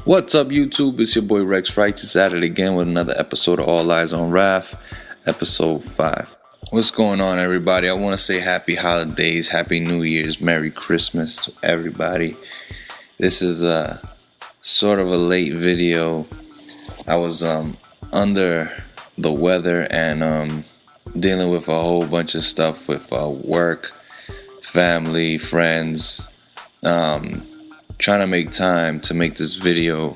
What's up, YouTube? It's your boy Rex Righteous at it again with another episode of All Eyez on Raph, episode 5. What's going on, everybody? I want to say happy holidays, happy New Year's, Merry Christmas to everybody. This is a sort of a late video. I was under the weather and dealing with a whole bunch of stuff with work, family, friends, trying to make time to make this video.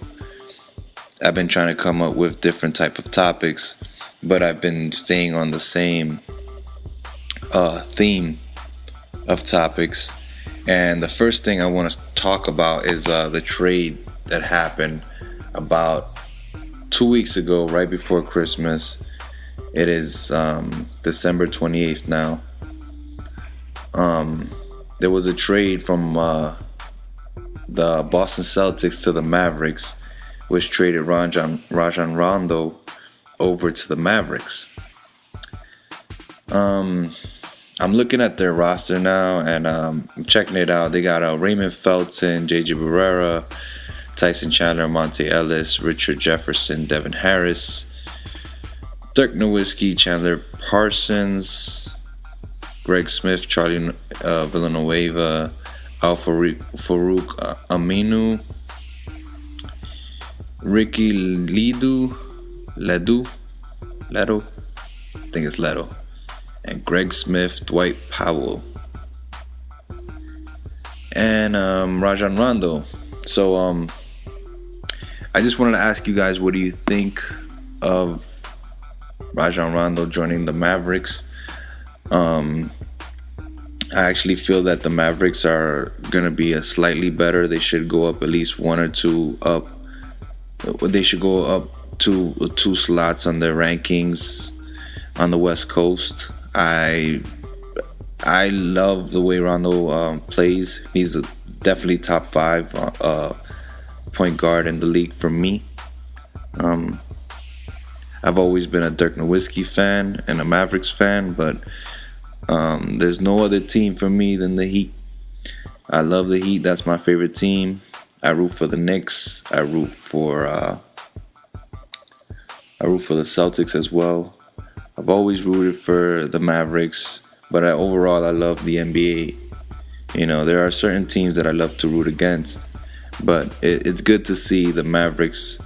I've been trying to come up with different type of topics, but I've been staying on the same theme of topics. And the first thing I want to talk about is the trade that happened about 2 weeks ago, right before Christmas. It is December 28th now. There was a trade from the Boston Celtics to the Mavericks, which traded Rajon Rondo over to the Mavericks. I'm looking at their roster now and I'm checking it out. They got Raymond Felton, J.J. Barrera, Tyson Chandler, Monte Ellis, Richard Jefferson, Devin Harris, Dirk Nowitzki, Chandler Parsons, Greg Smith, Charlie Villanueva, Farouk Aminu, Ricky Ledo, I think it's Ledo, and Greg Smith, Dwight Powell, and Rajon Rondo. So I just wanted to ask you guys, what do you think of Rajon Rondo joining the Mavericks? I actually feel that the Mavericks are going to be slightly better. They should go up at least one or two up. They should go up two slots on their rankings on the West Coast. I love the way Rondo plays. He's definitely top 5 point guard in the league for me. I've always been a Dirk Nowitzki fan and a Mavericks fan, but there's no other team for me than the Heat. I love the Heat. That's my favorite team. I root for the Knicks. I root for the Celtics as well. I've always rooted for the Mavericks, but overall I love the NBA. You know, there are certain teams that I love to root against, but it's good to see the Mavericks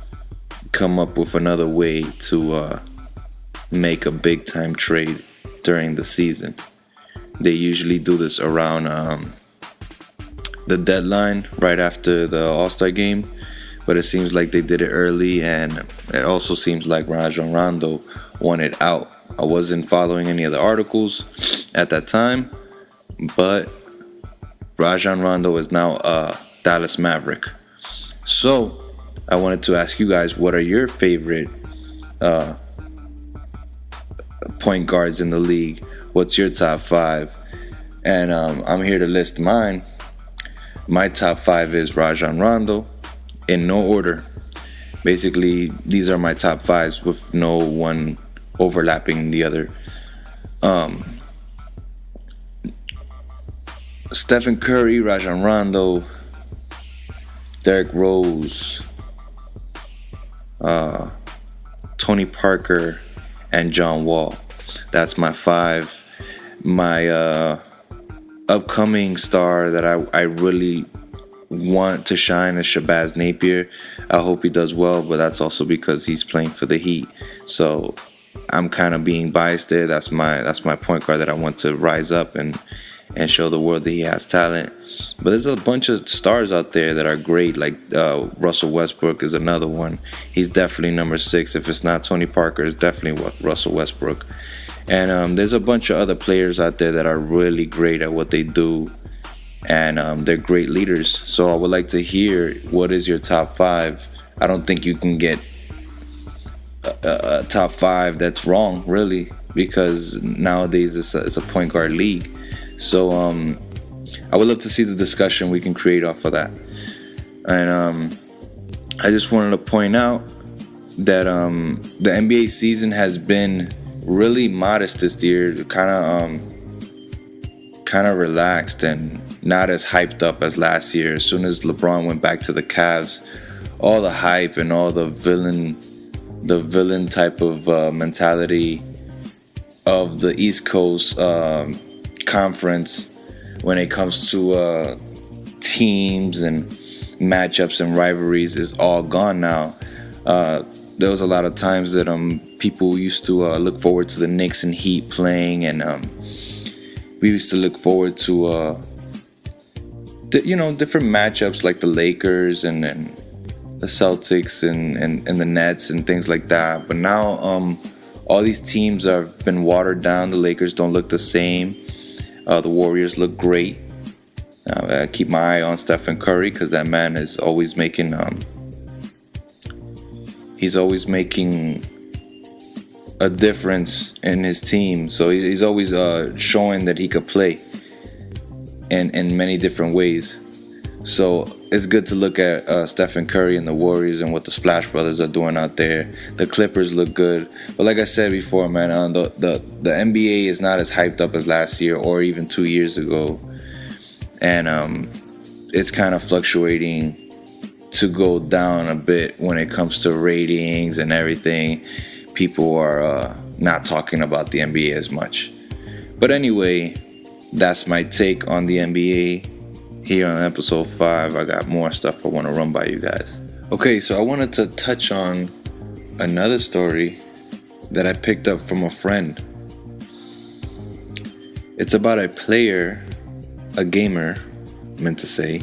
come up with another way to make a big time trade during the season. They usually do this around the deadline, right after the All-Star game, but it seems like they did it early, and it also seems like Rajon Rondo wanted out. I wasn't following any of the articles at that time, but Rajon Rondo is now a Dallas Maverick. So I wanted to ask you guys, what are your favorite point guards in the league? What's your top 5? And I'm here to list mine. My top 5 is Rajon Rondo, in no order. Basically, these are my top 5s with no one overlapping the other. Stephen Curry, Rajon Rondo, Derrick Rose, Tony Parker, and John Wall. That's my 5. My upcoming star that I really want to shine is Shabazz Napier. I hope he does well, but that's also because he's playing for the Heat. So I'm kind of being biased there. That's my point guard that I want to rise up and show the world that he has talent. But there's a bunch of stars out there that are great, like Russell Westbrook is another one. He's definitely number 6. If it's not Tony Parker, it's definitely Russell Westbrook. And there's a bunch of other players out there that are really great at what they do, and they're great leaders. So I would like to hear, what is your top 5? I don't think you can get a top 5 that's wrong, really, because nowadays it's a point guard league. So I would love to see the discussion we can create off of that. And I just wanted to point out that the NBA season has been really modest this year, kind of relaxed and not as hyped up as last year. As soon as LeBron went back to the Cavs, all the hype and all the villain type of mentality of the East Coast conference when it comes to teams and matchups and rivalries is all gone now. There was a lot of times that people used to look forward to the Knicks and Heat playing, and we used to look forward to different matchups like the Lakers and the Celtics and the Nets and things like that. But now all these teams have been watered down. The Lakers don't look the same. The Warriors look great. I keep my eye on Stephen Curry because that man is always making he's always making a difference in his team. So he's always showing that he could play in many different ways. So it's good to look at Stephen Curry and the Warriors and what the Splash Brothers are doing out there. The Clippers look good. But like I said before, man, the NBA is not as hyped up as last year or even 2 years ago. And it's kind of fluctuating to go down a bit when it comes to ratings and everything. People are not talking about the NBA as much. But anyway, that's my take on the NBA. Here on episode 5, I got more stuff I want to run by you guys. Okay, so I wanted to touch on another story that I picked up from a friend. It's about a player, a gamer, meant to say,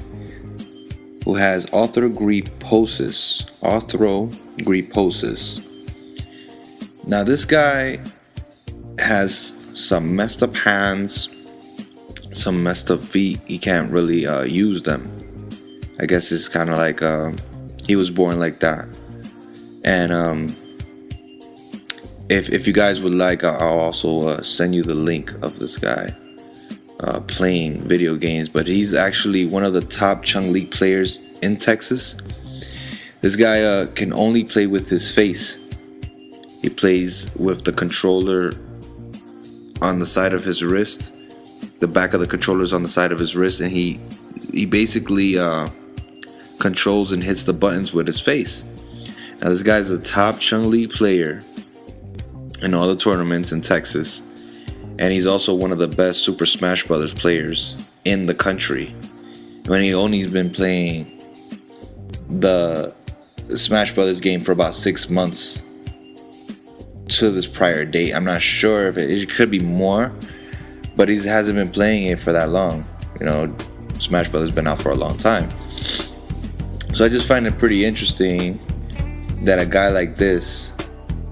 who has arthrogryposis. Now, this guy has some messed up hands, some messed up feet. He can't really use them. I guess it's kind of like he was born like that. And if you guys would like, I'll also send you the link of this guy playing video games. But he's actually one of the top Chung League players in Texas. This guy can only play with his face. He plays with the controller on the side of his wrist. The back of the controller is on the side of his wrist, and he basically controls and hits the buttons with his face. Now, this guy's a top Chung League player in all the tournaments in Texas, and he's also one of the best Super Smash Brothers players in the country. When he only's been playing the Smash Brothers game for about 6 months to this prior date. I'm not sure if it could be more, but he hasn't been playing it for that long. You know, Smash Brothers been out for a long time. So I just find it pretty interesting that a guy like this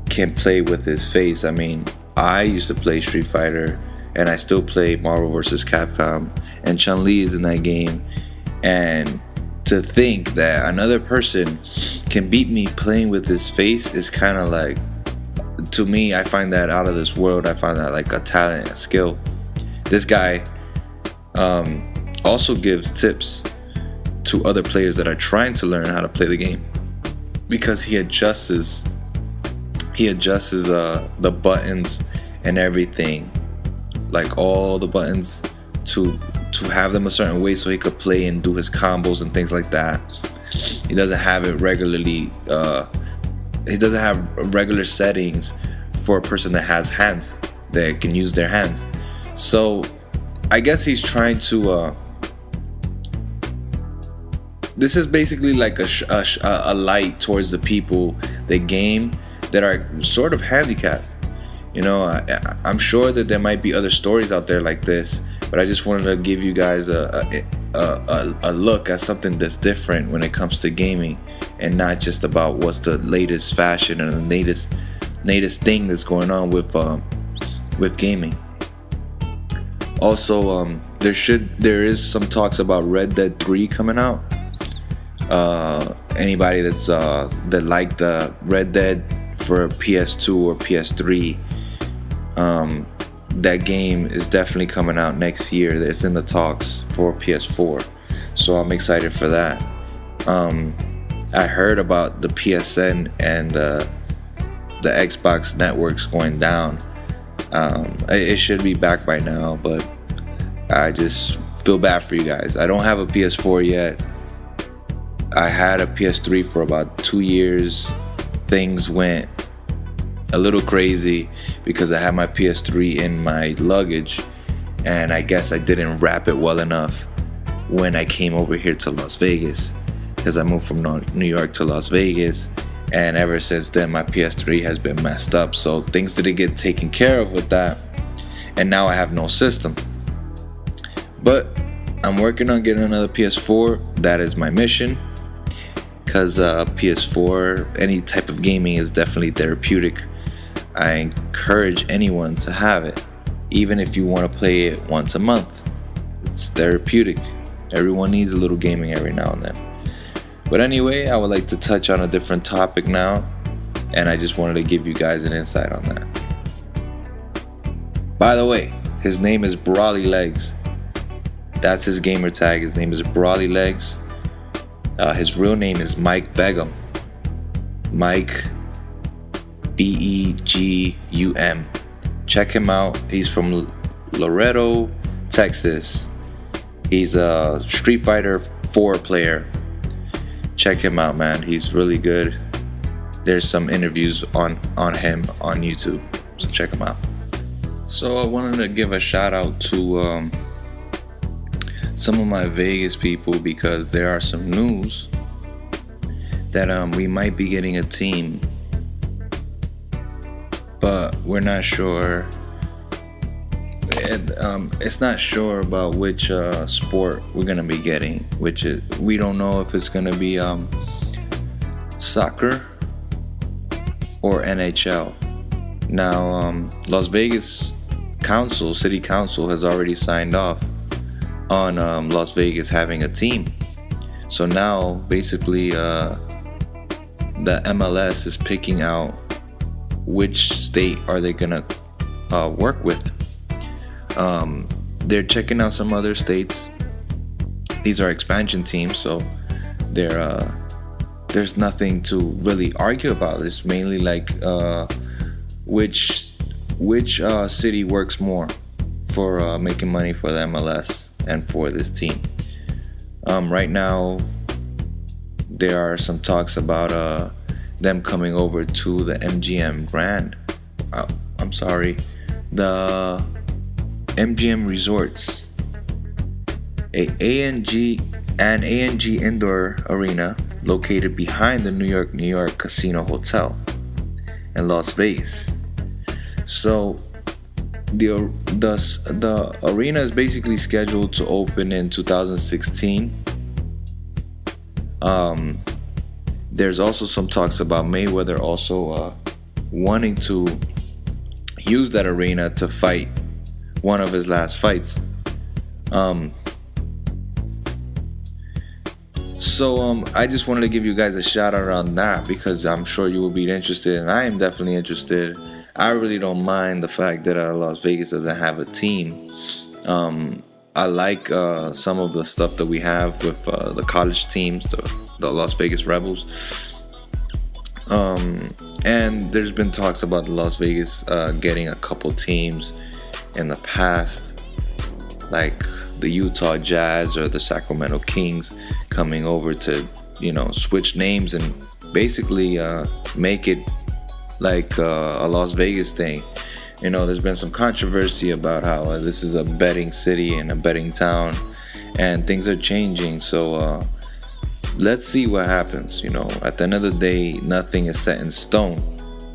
can play with his face. I mean, I used to play Street Fighter, and I still play Marvel vs. Capcom, and Chun-Li is in that game. And to think that another person can beat me playing with his face is kind of like, to me, I find that out of this world. I find that like a talent, a skill. This guy also gives tips to other players that are trying to learn how to play the game, because he adjusts the buttons and everything, like all the buttons to have them a certain way so he could play and do his combos and things like that. He doesn't have it regularly. He doesn't have regular settings for a person that has hands, that can use their hands. So I guess he's trying to this is basically like a light towards the people that game that are sort of handicapped. You know, I'm sure that there might be other stories out there like this, but I just wanted to give you guys a look at something that's different when it comes to gaming, and not just about what's the latest fashion and the latest thing that's going on with gaming. Also, there is some talks about Red Dead 3 coming out. Anybody that liked Red Dead for PS2 or PS3, that game is definitely coming out next year. It's in the talks for PS4, so I'm excited for that. I heard about the PSN and the Xbox networks going down. It should be back by now, but I just feel bad for you guys. I don't have a PS4 yet. I had a PS3 for about 2 years. Things went a little crazy because I had my PS3 in my luggage, and I guess I didn't wrap it well enough when I came over here to Las Vegas, because I moved from New York to Las Vegas, and ever since then my PS3 has been messed up. So things didn't get taken care of with that, and now I have no system. But I'm working on getting another PS4. That is my mission, because PS4, any type of gaming is definitely therapeutic. I encourage anyone to have it, even if you want to play it once a month. It's therapeutic. Everyone needs a little gaming every now and then. But anyway, I would like to touch on a different topic now, and I just wanted to give you guys an insight on that. By the way, his name is Brawly Legs. That's his gamer tag. His name is Brawly Legs. His real name is Mike Begum. Mike Begum. Check him out. He's from Laredo, Texas. He's a Street Fighter 4 player. Check him out, man. He's really good. There's some interviews on him on YouTube, so check him out. So I wanted to give a shout out to some of my Vegas people, because there are some news that we might be getting a team, but we're not sure. It's not sure about which sport we're gonna be getting, which is, we don't know if it's gonna be soccer or NHL. Now Las Vegas City Council has already signed off on Las Vegas having a team. So now basically the MLS is picking out which state are they gonna work with. They're checking out some other states. These are expansion teams, so there's nothing to really argue about. It's mainly like which city works more for making money for the MLS and for this team. Right now there are some talks about them coming over to the the MGM Resorts, ANG Indoor Arena located behind the New York Casino Hotel in Las Vegas. So the arena is basically scheduled to open in 2016. There's also some talks about Mayweather also wanting to use that arena to fight one of his last fights. So I just wanted to give you guys a shout out on that, because I'm sure you will be interested, and I am definitely interested. I really don't mind the fact that Las Vegas doesn't have a team. I like some of the stuff that we have with the college teams, the Las Vegas Rebels. And there's been talks about Las Vegas getting a couple teams in the past, like the Utah Jazz or the Sacramento Kings, coming over to, switch names and basically make it like a Las Vegas thing. There's been some controversy about how this is a betting city and a betting town, and things are changing. So let's see what happens. At the end of the day, nothing is set in stone,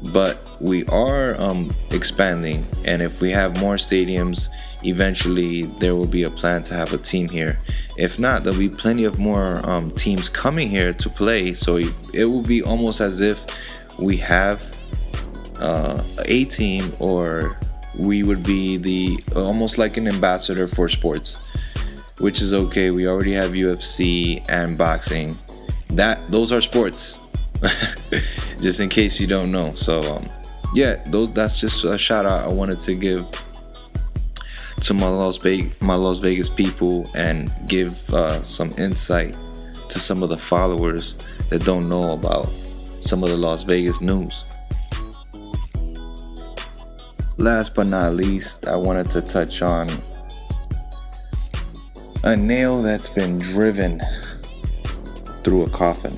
but we are expanding, and if we have more stadiums, eventually there will be a plan to have a team here. If not, there'll be plenty of more teams coming here to play, so it will be almost as if we have a team, or we would be almost like an ambassador for sports, which is okay. We already have UFC and boxing. Those are sports. Just in case you don't know. So that's just a shout out I wanted to give to my Las Vegas people, and give some insight to some of the followers that don't know about some of the Las Vegas news. Last but not least, I wanted to touch on a nail that's been driven through a coffin.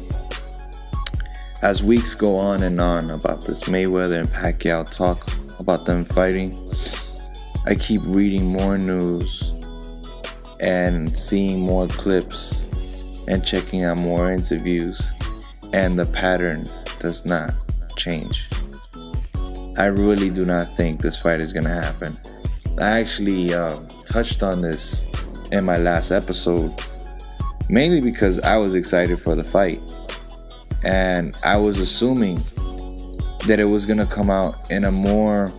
As weeks go on and on about this Mayweather and Pacquiao talk about them fighting, I keep reading more news and seeing more clips and checking out more interviews, and the pattern does not change. I really do not think this fight is gonna happen. I actually touched on this in my last episode, mainly because I was excited for the fight, and I was assuming that it was gonna come out in a more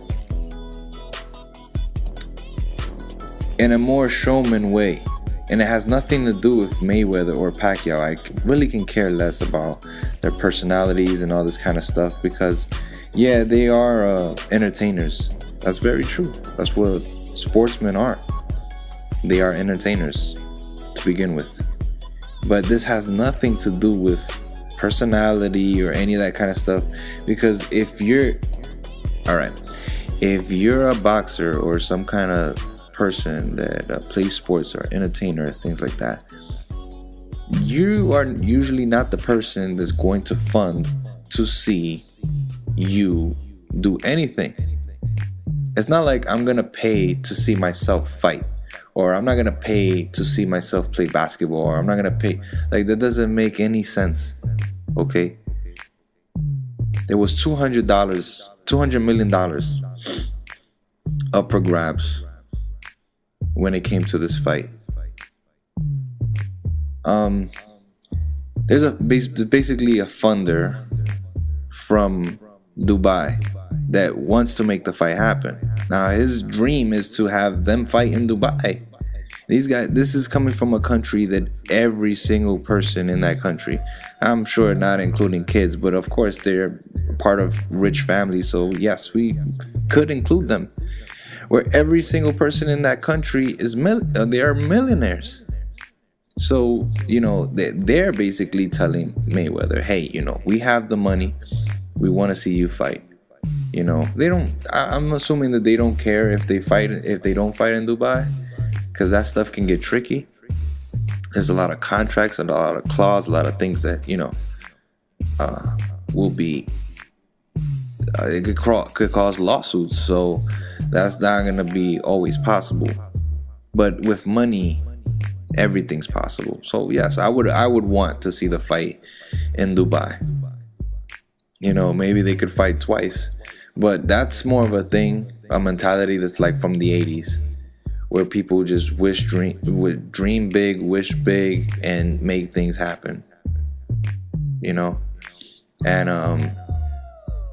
showman way. And it has nothing to do with Mayweather or Pacquiao. I really can care less about their personalities and all this kind of stuff, because yeah, they are entertainers. That's very true. That's what sportsmen are. They are entertainers to begin with. But this has nothing to do with personality or any of that kind of stuff, because if you're a boxer or some kind of person that plays sports or entertainer, things like that, you are usually not the person that's going to fund to see you do anything. It's not like I'm gonna pay to see myself fight, or I'm not gonna pay to see myself play basketball, or I'm not gonna pay. Like, that doesn't make any sense. Okay, there was $200 million up for grabs when it came to this fight. There's basically a funder from Dubai that wants to make the fight happen. Now, his dream is to have them fight in Dubai. These guys, this is coming from a country that every single person in that country, I'm sure not including kids, but of course they're part of rich families, so yes, we could include them, where every single person in that country is they are millionaires. So, they're basically telling Mayweather, hey, we have the money, we want to see you fight. They don't. I'm assuming that they don't care if they don't fight in Dubai, because that stuff can get tricky. There's a lot of contracts and a lot of clauses, a lot of things that will be. It could cause lawsuits, so that's not gonna be always possible. But with money, everything's possible. So yes, I would want to see the fight in Dubai. Maybe they could fight twice, but that's more of a mentality that's like from the 80s, where people just dream big, wish big, and make things happen. And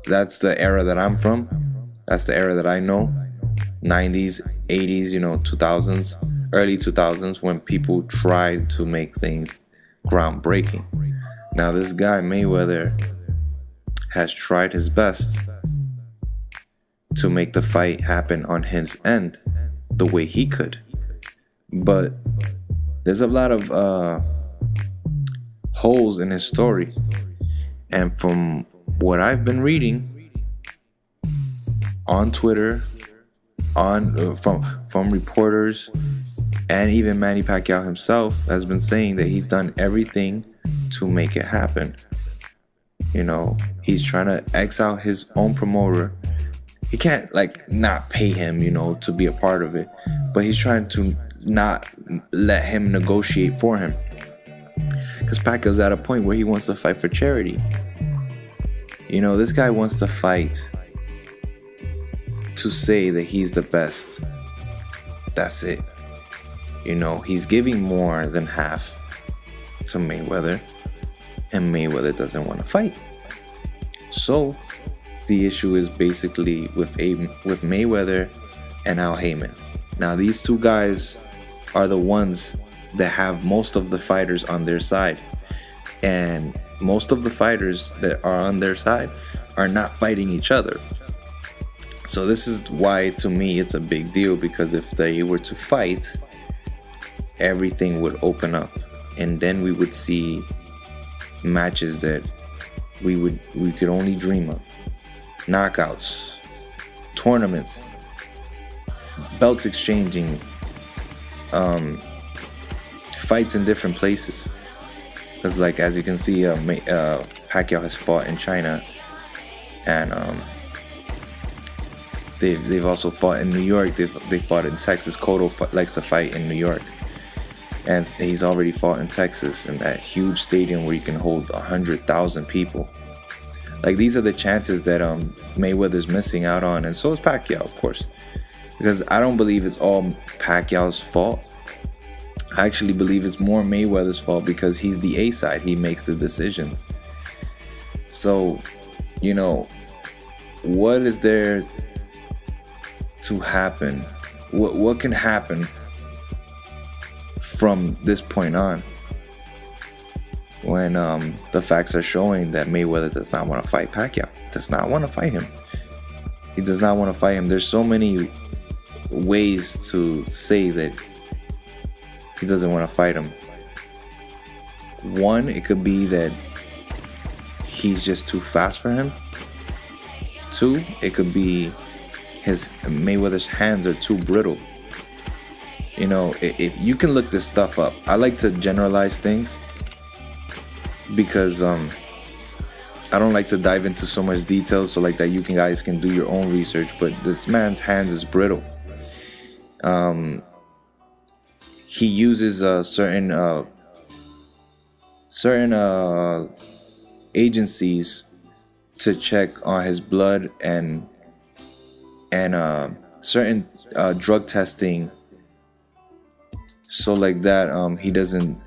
that's the era that I'm from. That's the era that I know. 90s, 80s, 2000s, early 2000s, when people tried to make things groundbreaking. Now, this guy Mayweather has tried his best to make the fight happen on his end the way he could, but there's a lot of holes in his story. And from what I've been reading on Twitter, from reporters, and even Manny Pacquiao himself has been saying that he's done everything to make it happen. He's trying to X out his own promoter. He can't not pay him, to be a part of it, but he's trying to not let him negotiate for him, because Pacquiao's at a point where he wants to fight for charity. This guy wants to fight to say that he's the best. That's it. He's giving more than half to Mayweather, and Mayweather doesn't want to fight. So the issue is basically with Mayweather and Al Heyman. Now, these two guys are the ones that have most of the fighters on their side, and most of the fighters that are on their side are not fighting each other. So this is why, to me, it's a big deal, because if they were to fight, everything would open up, and then we would see matches that we could only dream of. Knockouts, tournaments, belts exchanging, fights in different places. because like as you can see, Pacquiao has fought in China, and they've also fought in New York. They fought in Texas. Cotto likes to fight in New York, and he's already fought in Texas in that huge stadium where you can hold 100,000 people. Like, these are the chances that Mayweather's missing out on, and so is Pacquiao, of course, because I don't believe it's all Pacquiao's fault. I actually believe it's more Mayweather's fault because he's the A side. He makes the decisions. So, you know, what is there to happen? What can happen from this point on when the facts are showing that Mayweather does not want to fight Pacquiao? Does not want to fight him. He does not want to fight him. There's so many ways to say that he doesn't want to fight him. One, it could be that he's just too fast for him. Two, it could be Mayweather's hands are too brittle. You know, if you can look this stuff up. I like to generalize things because I don't like to dive into so much detail, so like that you guys can do your own research. But this man's hands is brittle. He uses certain agencies to check on his blood and certain drug testing, so like that he doesn't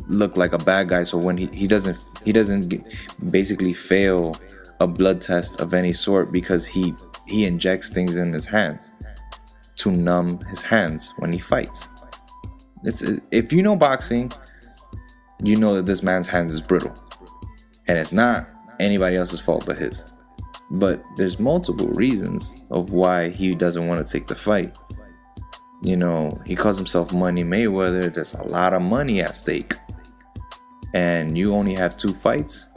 look like a bad guy. So when he doesn't basically fail a blood test of any sort, because he injects things in his hands to numb his hands when he fights. If you know boxing, you know that this man's hands is brittle, and it's not anybody else's fault but his. But there's multiple reasons of why he doesn't want to take the fight. You know, he calls himself Money Mayweather. There's a lot of money at stake, and you only have 2 fights.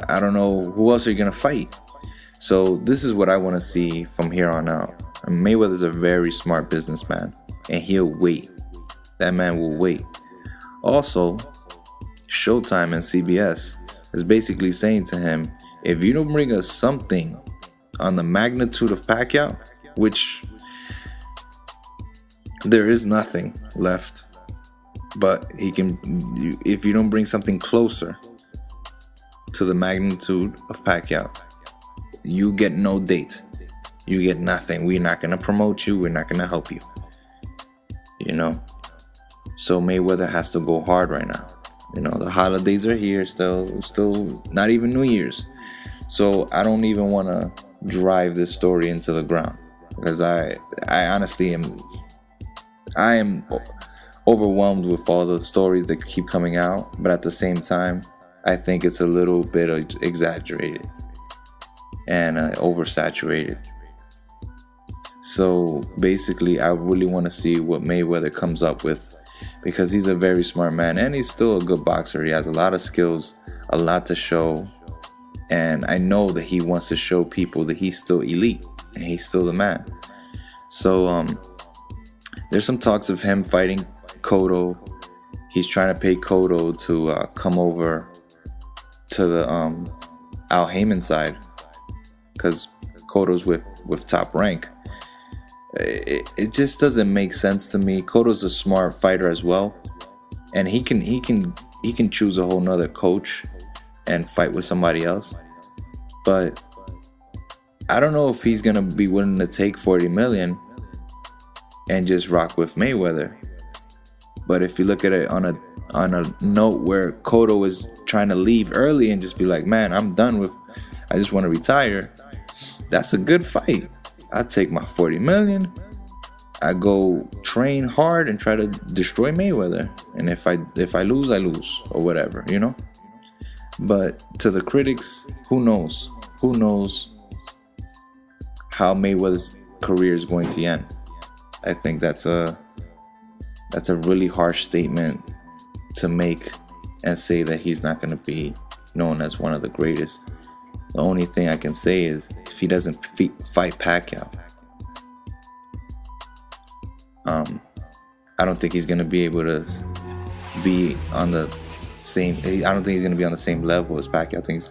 I don't know who else are you gonna fight. So this is what I want to see from here on out. Mayweather's a very smart businessman, and he'll wait. That man will wait. Also, Showtime and CBS is basically saying to him, if you don't bring us something on the magnitude of Pacquiao, which there is nothing left, but if you don't bring something closer to the magnitude of Pacquiao, you get no date. You get nothing. We're not going to promote you. We're not going to help you. You know? So Mayweather has to go hard right now. You know, the holidays are here still not even New Year's. So I don't even want to drive this story into the ground, because I honestly am overwhelmed with all the stories that keep coming out. But at the same time, I think it's a little bit exaggerated and oversaturated. So basically, I really want to see what Mayweather comes up with, because he's a very smart man and he's still a good boxer. He has a lot of skills, a lot to show, and I know that he wants to show people that he's still elite and he's still the man. So there's some talks of him fighting Cotto. He's trying to pay Cotto to come over to the Al Heyman side, because Cotto's with Top Rank. It just doesn't make sense to me. Cotto's a smart fighter as well, and he can choose a whole nother coach and fight with somebody else. But I don't know if he's gonna be willing to take 40 million and just rock with Mayweather. But if you look at it on a note where Cotto is trying to leave early and just be like, man, I'm done with, I just want to retire, that's a good fight. I take my 40 million, I go train hard and try to destroy Mayweather, and if I lose, I lose, or whatever, you know. But to the critics, who knows how Mayweather's career is going to end. I think that's a really harsh statement to make and say that he's not going to be known as one of the greatest. The only thing I can say is, if he doesn't fight Pacquiao, I don't think he's going to be able to be on the same. I don't think he's going to be on the same level as Pacquiao. I think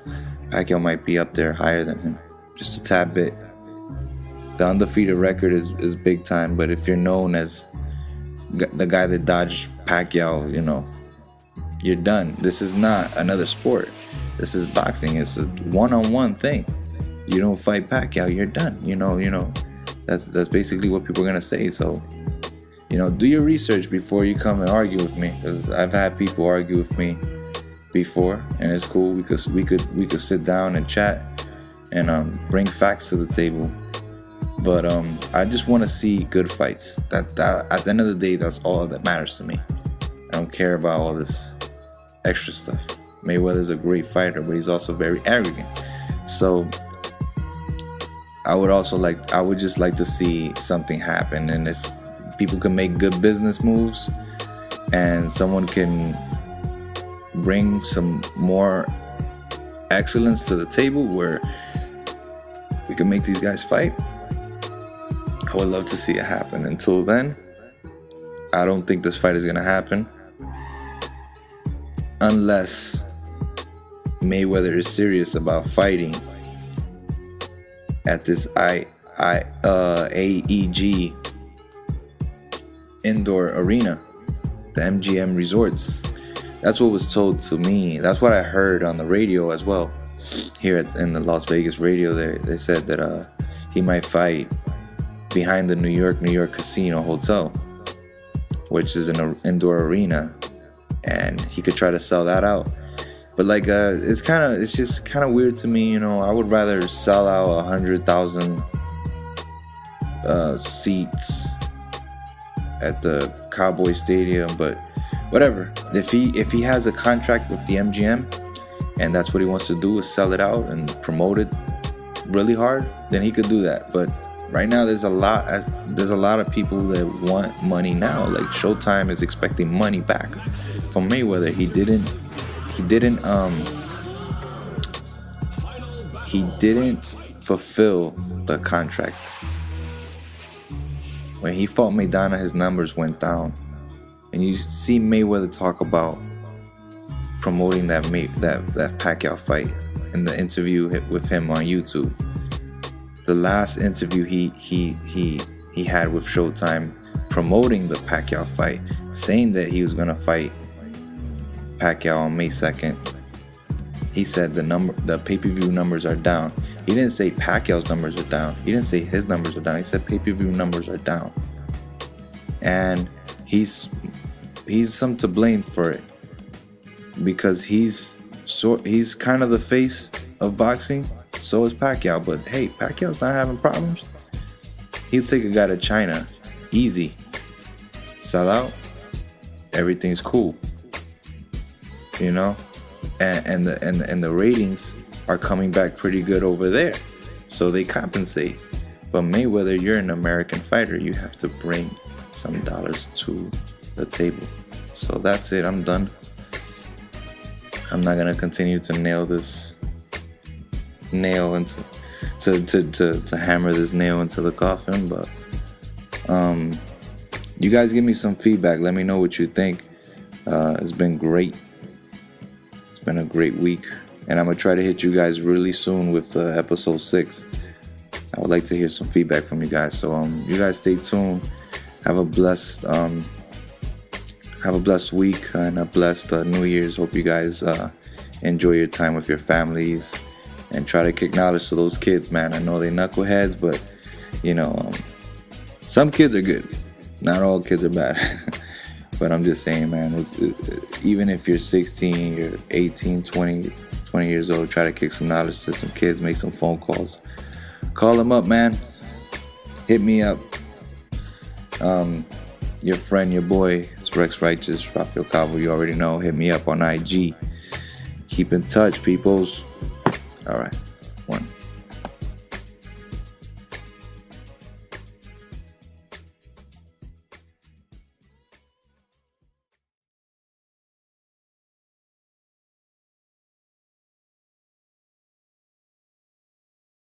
Pacquiao might be up there higher than him, just a tad bit. The undefeated record is big time, but if you're known as the guy that dodged Pacquiao, you know, you're done. This is not another sport. This is boxing. It's a one-on-one thing. You don't fight Pacquiao, you're done. You know. That's basically what people are gonna say. So, you know, do your research before you come and argue with me, because I've had people argue with me before, and it's cool because we could sit down and chat and bring facts to the table. But I just want to see good fights. That at the end of the day, that's all that matters to me. I don't care about all this extra stuff. Mayweather's a great fighter, but he's also very arrogant. So I would just like to see something happen. And if people can make good business moves and someone can bring some more excellence to the table where we can make these guys fight, I would love to see it happen. Until then, I don't think this fight is going to happen unless Mayweather is serious about fighting at this AEG indoor arena, the MGM Resorts. That's what was told to me. That's what I heard on the radio as well. Here in the Las Vegas radio, they said that he might fight behind the New York Casino Hotel, which is an indoor arena, and he could try to sell that out. But like, it's just kind of weird to me, you know. I would rather sell out 100,000 seats at the Cowboy Stadium, but whatever. If he has a contract with the MGM and that's what he wants to do, is sell it out and promote it really hard, then he could do that. But right now, there's a lot of people that want money now. Like Showtime is expecting money back from Mayweather. He didn't fulfill the contract. When he fought Maidana, his numbers went down, and you see Mayweather talk about promoting that Pacquiao fight in the interview with him on YouTube. The last interview he had with Showtime promoting the Pacquiao fight, saying that he was gonna fight Pacquiao on May 2nd. He said the pay-per-view numbers are down. He didn't say Pacquiao's numbers are down. He didn't say his numbers are down. He said pay-per-view numbers are down. And he's some to blame for it, because he's kind of the face of boxing. So is Pacquiao. But hey, Pacquiao's not having problems. He'll take a guy to China, easy, sell out, everything's cool, you know. And the ratings are coming back pretty good over there, so they compensate. But Mayweather, you're an American fighter. You have to bring some dollars to the table. So that's it. I'm done. I'm not gonna continue to hammer this nail into the coffin. But you guys give me some feedback. Let me know what you think. It's been great. Been a great week, and I'm gonna try to hit you guys really soon with episode 6. I would like to hear some feedback from you guys. So you guys stay tuned. Have a blessed week and a blessed New Year's. Hope you guys enjoy your time with your families and try to kick knowledge to those kids, man. I know they knuckleheads, but you know, some kids are good. Not all kids are bad. But I'm just saying, man, even if you're 16, you're 18, 20 years old, try to kick some knowledge to some kids, make some phone calls. Call them up, man. Hit me up. Your friend, your boy, it's Rex Righteous, Rafael Cabo, you already know. Hit me up on IG. Keep in touch, peoples. All right.